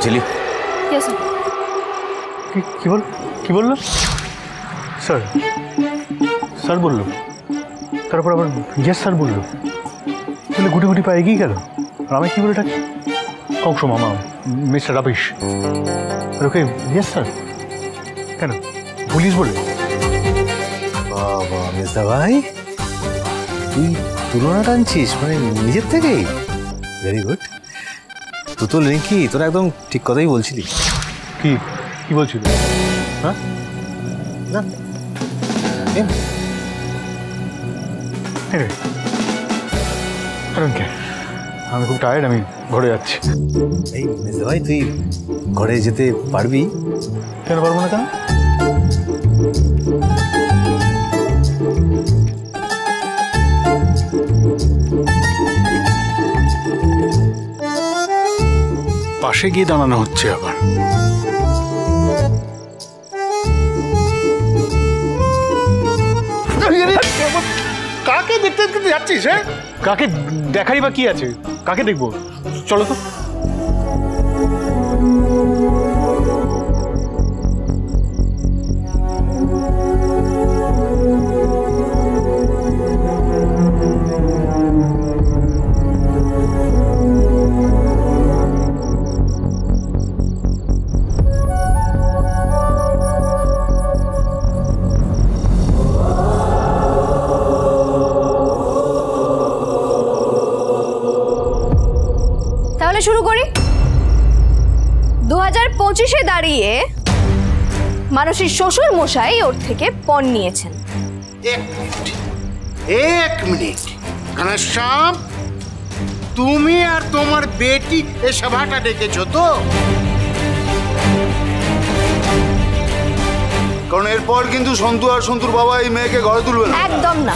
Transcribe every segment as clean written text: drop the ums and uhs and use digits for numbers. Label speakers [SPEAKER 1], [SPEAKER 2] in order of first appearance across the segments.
[SPEAKER 1] ঝিলি।
[SPEAKER 2] কি বললো sir? Sir বললো, তারপর আবার ইয়েস স্যার বললো, তাহলে গুটি গুটি পায়ে এগিয়ে গেল। আর আমি কি বলে ডাকি? কংস মামা, মিস্টার রাবিশ। আর ওকে ইয়েস স্যার কেন? পুলিশ বলে?
[SPEAKER 3] বাবা মেজদা ভাই, তুই তুলনা টানছিস মানে নিজের থেকেই? Very good. তুই তো লিঙ্কি, তোরা একদম ঠিক কথাই বলছিলি।
[SPEAKER 2] কি কি বলছিল? হ্যাঁ
[SPEAKER 3] না
[SPEAKER 2] আমি খুব টায়ার্ড, আমি ঘরে যাচ্ছি।
[SPEAKER 3] এই মেজদা ভাই, তুই ঘরে যেতে পারবি?
[SPEAKER 2] কেন পারবো না? কেন? পাশে গিয়ে দাঁড়ানো হচ্ছে আবার। কাকে দেখতে দেখতে যাচ্ছিস? হ্যাঁ, কাকে দেখারই বা কি আছে? কাকে দেখবো? চলো তো।
[SPEAKER 4] শুরু করি। 2025-এ দাঁড়িয়ে মানসীর শ্বশুর মশাই ওর থেকে পণ নিয়েছেন।
[SPEAKER 5] এক মিনিট ঘনশ্যাম, তুমি আর তোমার বেটি এই সভাটা ডেকেছো তো? কারণ এরপর কিন্তু সন্তু আর সন্তুর বাবা এই মেয়েকে ঘরে তুলবে না।
[SPEAKER 4] একদম না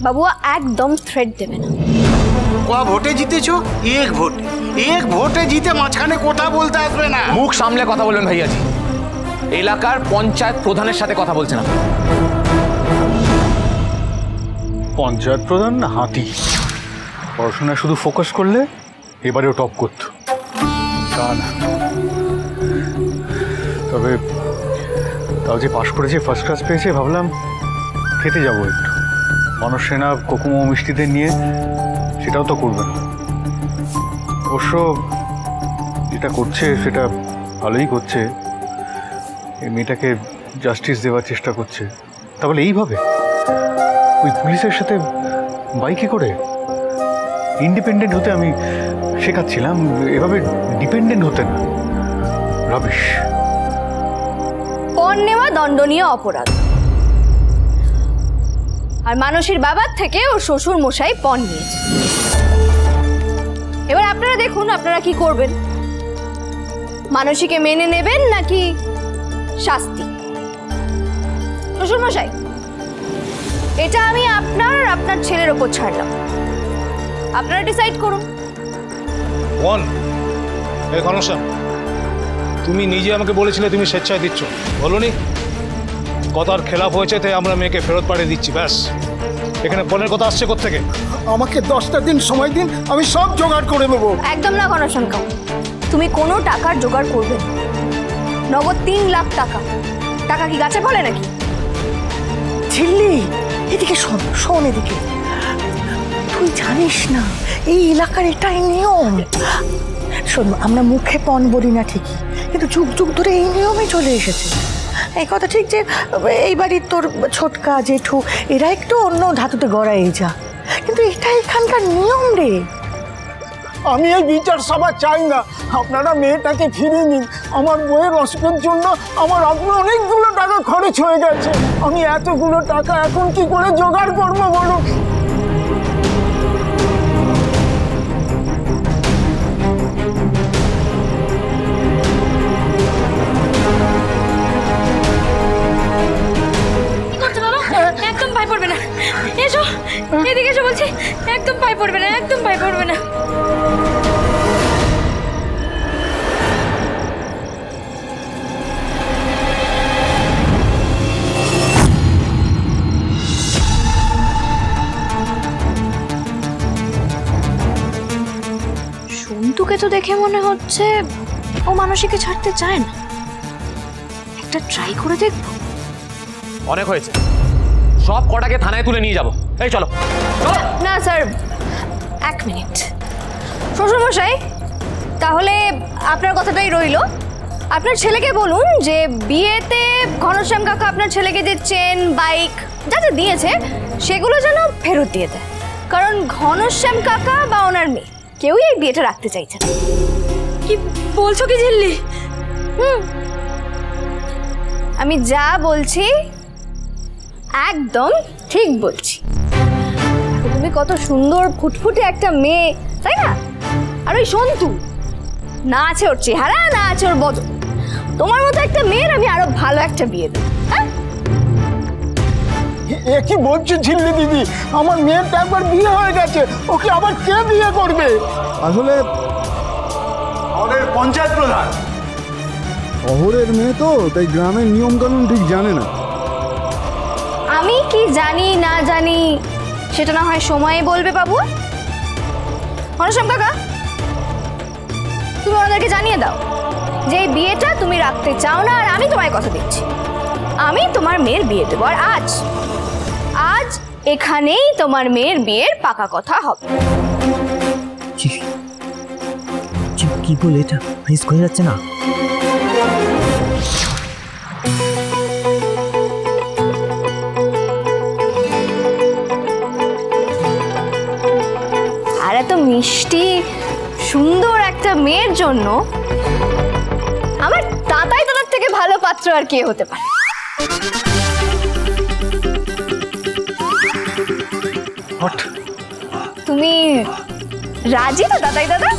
[SPEAKER 4] বাবুয়া, একদম থ্রেট দেবে না।
[SPEAKER 5] কয়া ভোটে জিতেছো? এক ভোটে জিতে মাঝখানে কথা বলতে আসবে না।
[SPEAKER 1] মুখ সামলে কথা বলবেন ভাইয়াজি। এলাকার পঞ্চায়েত প্রধানের সাথে কথা বলছেন।
[SPEAKER 2] পঞ্চায়েত প্রধান না হাতি? পড়াশোনায় শুধু ফোকাস করলে এবারেও টপ করত। তা না, তবে তাও যে পাশ করেছে, ফার্স্ট ক্লাস পেয়েছে, ভাবলাম খেতে যাবো একটু। মানুষ সেনা কোকুমো মিষ্টিদের নিয়ে, সেটাও তো করবে না। অবশ্য যেটা করছে সেটা ভালোই করছে। এই মেয়েটাকে জাস্টিস দেওয়ার চেষ্টা করছে। তাহলে এইভাবে ওই পুলিশের সাথে বাইকে করে ইন্ডিপেন্ডেন্ট হতে আমি শেখাচ্ছিলাম, এভাবে ডিপেন্ডেন্ট হতে না। রাবিশ।
[SPEAKER 4] পণ নেওয়া দণ্ডনীয় অপরাধ। আর মানসীর বাবার থেকে ওর শ্বশুর মশাই পণ নিয়েছে। এবার আপনারা দেখুন আপনারা কি করবেন। মানসীকে মেনে নেবেন নাকি শাস্তি? শ্বশুর মশাই, এটা আমি আপনার আর আপনার ছেলের ওপর ছাড়লাম, আপনারা ডিসাইড করুন।
[SPEAKER 6] ঘনশ্যাম, তুমি নিজে আমাকে বলেছিলে তুমি স্বেচ্ছায় দিচ্ছ, বলোনি? কথার খেলাপ হয়েছে তাই আমরা মেয়েকে ফেরত পাঠিয়ে দিচ্ছি, ব্যাস। এখানে পণের কথা আসছে কোত্থেকে?
[SPEAKER 5] আমাকে 10টা দিন সময় দিন, আমি সব জোগাড় করে নেবো।
[SPEAKER 4] একদম না ঘনশ্যাম কাউ, তুমি কোনো টাকার জোগাড় করবে না। নগদ 3 লাখ টাকা। টাকা কি গাছে ফলে নাকি?
[SPEAKER 7] ঝিল্লি, এদিকে শোন, শোন এদিকে। তুই জানিস না এই এলাকার এটাই নিয়ম। শোন, আমরা মুখে পণ বলি না ঠিকই, কিন্তু যুগ যুগ ধরে এই নিয়মে চলে এসেছে। এই কথা ঠিক যে এই বাড়ির তোর ছোটকা জেঠু এরা একটু অন্য ধাতুতে গড়াই যা, কিন্তু এটা এখানকার নিয়ম রে।
[SPEAKER 5] আমি এই বিচার সভা চাই না, আপনারা মেয়েটাকে ফিরিয়ে নিন। আমার বইয়ের অসুখের জন্য আমার আপনার অনেকগুলো টাকা খরচ হয়ে গেছে। আমি এতগুলো টাকা এখন কি করে জোগাড় করবো বলুন?
[SPEAKER 4] একদম পায়ে পড়বে না, এসো এদিকে এসো বলছি। একদম পায়ে পড়বে না, একদম পায়ে পড়বে না। সন্তুকে তো দেখে দেখে মনে হচ্ছে ও মানসীকে ছাড়তে চায় না। একটা ট্রাই করে দেখবো।
[SPEAKER 1] অনেক হয়েছে, সব কটাকে থানায় তুলে নিয়ে যাবো। এই চলো চলো।
[SPEAKER 4] না স্যার, 1 মিনিট। শ্বশুরমশাই, তাহলে আপনার কথাটাই রইলো। আপনার ছেলেকে বলুন যে বিয়েতে ঘনশ্যাম কাকা আপনার ছেলেকে যে চেন, বাইক যা যা দিয়েছে সেগুলো যেন ফেরত দিয়ে দেয়, কারণ ঘনশ্যাম কাকা বা ওনার মেয়ে কেউই এই বিয়েটা রাখতে চাইছে না। কি বলছো কি ঝিল্লি? আমি যা বলছি একদম ঠিক বলছি। তুমি কত সুন্দর ফুটফুটে একটা মেয়ে, তাই না? আর ওই সন্তু, না আছে ওর চেহারা, না আছে ওর বদন। তোমার মতো একটা মেয়ের আমি আরো ভালো একটা বিয়ে দেব। হ্যাঁ,
[SPEAKER 5] এ কি বলছো ঝিল্লি দিদি? আমার মেয়ের তো একবার বিয়ে হয়ে গেছে, ওকে আবার কে বিয়ে করবে?
[SPEAKER 8] আসলে
[SPEAKER 2] আমাদের পঞ্চায়েত প্রধান
[SPEAKER 8] শহরের মেয়ে তো, তাই গ্রামের নিয়ম কানুন ঠিক জানে না।
[SPEAKER 4] আমি কি জানি না জানি সেটা না হয় সময় বলবে বাবু। ঘনশ্যাম কাকা, তুমি ওনাদেরকে জানিয়ে দাও যে এই বিয়েটা তুমি রাখতে চাও না, আর আমি তোমায় কথা দিচ্ছি আমি তোমার মেয়ের বিয়ে দেবো। আর আজ এখানেই তোমার মেয়ের বিয়ের পাকা কথা হবে।
[SPEAKER 9] কি বলে এটা ফ্রিজ করে যাচ্ছে না?
[SPEAKER 4] আর এত মিষ্টি সুন্দর একটা মেয়ের জন্য আমার তাতাই দাদার থেকে ভালো পাত্র আর কে হতে পারে? তুমি রাজি তো তাতাই দাদা?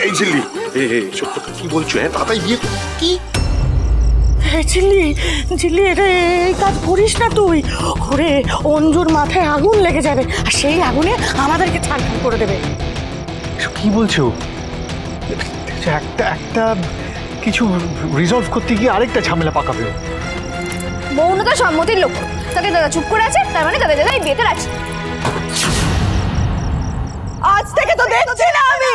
[SPEAKER 3] এই ঝিল্লি, সব কথা কি বলছো? হ্যাঁ, তাতাই বিয়ে কি?
[SPEAKER 7] ঝিল্লি ঝিল্লি, এই কাজ করিস না তুই। ওরে অঞ্জুর মাথায় আগুন লেগে যাবে, আর সেই আগুনে আমাদেরকে ছাড়খাড় করে দেবে।
[SPEAKER 2] কি বলছো? একটা কিছু রিজলভ করতে গিয়ে আরেকটা ঝামেলা পাকাবে।
[SPEAKER 4] মৌনতা সম্মতির লক্ষ্য। তাতে দাদা চুপ করে আছে, তার মানে দাদা দাদা এই বিয়েতে রাজি।
[SPEAKER 7] আজ থেকে তো দেখছি না আমি।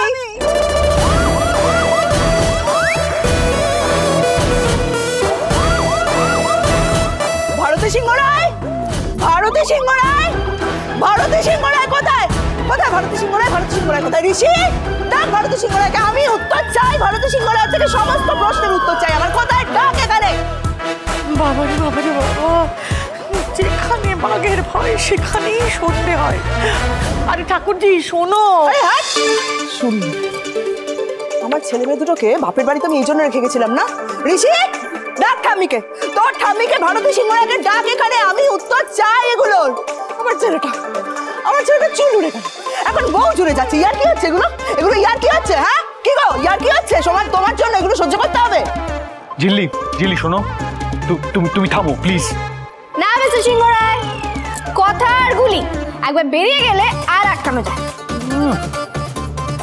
[SPEAKER 7] ভারতী সিংহ রায়, ভারতী সিংহ রায়, ভারতী সিংহ রায় কোথায়? কোথায় ভারতী সিংহ রায়? ভারতী সিংহ রায় কোথায়? ঋষি, ডাক ভারতী সিংহ রায়কে। আমি উত্তর চাই, ভারতী সিংহ রায় থেকে সমস্ত প্রশ্নের উত্তর চাই। আমার কোথায়? ডাক এখানে। বাবারে বাবারে বাবা, যেখানে বাঘের ভয় সেখানেই সন্ধে হয়। আরে ঠাকুরজি শোনো।
[SPEAKER 10] শুনি, আমার ছেলে মেয়ে দুটোকে বাপের বাড়িতে আমি এই জন্য রেখে গেছিলাম না? ঋষি, ডাক ঠাম্মিকে, তোর ঠাম্মিকে ভারতী সিংহ রায়কে ডাক এখানে। আমি উত্তর চাই এগুলোর। আমার ছেলেটা চুল উড়ে গেল, এখন বউ জুড়ে যাচ্ছে। ইয়ার কি হচ্ছে এগুলো? এগুলো ইয়ার কি হচ্ছে? হ্যাঁ কি গো, ইয়ার কি হচ্ছে? সময় তোমার জন্য এগুলো সহ্য করতে হবে।
[SPEAKER 2] ঝিল্লি শোনো, তুমি থামো প্লিজ।
[SPEAKER 4] না মিস্টার সিংহ রায়, কথা আর গুলি একবার বেরিয়ে গেলে আর আটকানো যায়।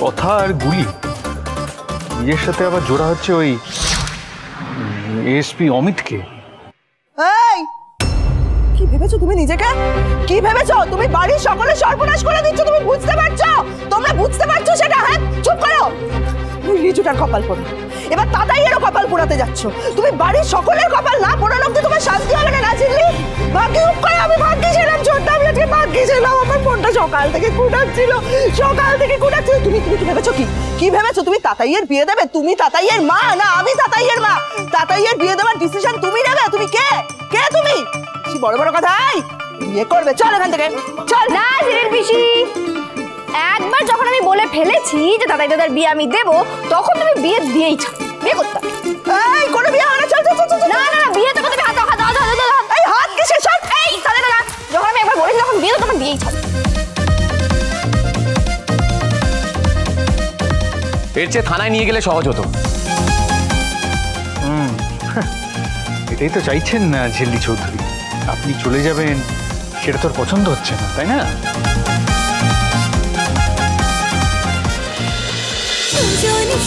[SPEAKER 2] কথা আর গুলি, নিজের সাথে আবার জোড়া হচ্ছে ওই এসপি অমিতকে।
[SPEAKER 10] এই কি ভেবেছো তুমি নিজেকে? কি ভেবেছো তুমি? বাড়ির সকলে সর্বনাশ করে দিচ্ছ, তুমি বুঝতে পারছো? তোমরা বুঝতে পারছো সেটা? হ্যাঁ, চুপ করো। লিচুটার কপাল পড়ো, এবার তাতাইয়েরও কপাল পোড়াতে যাচ্ছ। তুমি বাড়ির সকলের কপাল না পোড়ানো অব্দি তোমার শান্তি হবে না, ঝিল্লি। ভাগ্যে করে আমি ভাগ্যে ছিলাম, ছোট্টা আমি আজকে ভাগ্যে ছিলাম। আমার ফোনটা সকাল থেকে কুটাচ্ছিল। তুমি ভেবেছো কি ভেবেছো? তুমি তাতাইয়ের বিয়ে দেবে? তুমি তাতাইয়ের মা না আমি তাতাইয়ের মা? তাতাইয়ের বিয়ে দেওয়ার ডিসিশন তুমি নেবে? তুমি কে তুমি? বড় বড় কথা বিয়ে করবে? চল এখান থেকে, চল।
[SPEAKER 4] না ঝিলির পিসি, একবার যখন আমি বলে ফেলেছি যে দাদাই দাদার বিয়ে আমি দেবো, তখন তুমি বিয়ে দিয়েই ছাড়ো। বিয়ে করতে হবে।
[SPEAKER 10] এই কোনো বিয়ে হবে না, চল।
[SPEAKER 4] না বিয়ে তো তুমি হাত
[SPEAKER 10] এই হাত কিসে? চল।
[SPEAKER 4] এই দাদা দাদা, যখন আমি একবার বলেছি তখন বিয়ে তো তখন দিয়েই ছাড়ো।
[SPEAKER 1] এর চেয়ে থানায় নিয়ে গেলে সহজ হতো।
[SPEAKER 2] এটাই তো চাইছেন না ঝিল্লি চৌধুরী, আপনি চলে যাবেন, সেটা তোর পছন্দ হচ্ছে না, তাই না?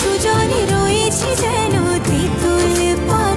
[SPEAKER 11] সুজনে রয়েছে যেন তেঁতুল পাতা।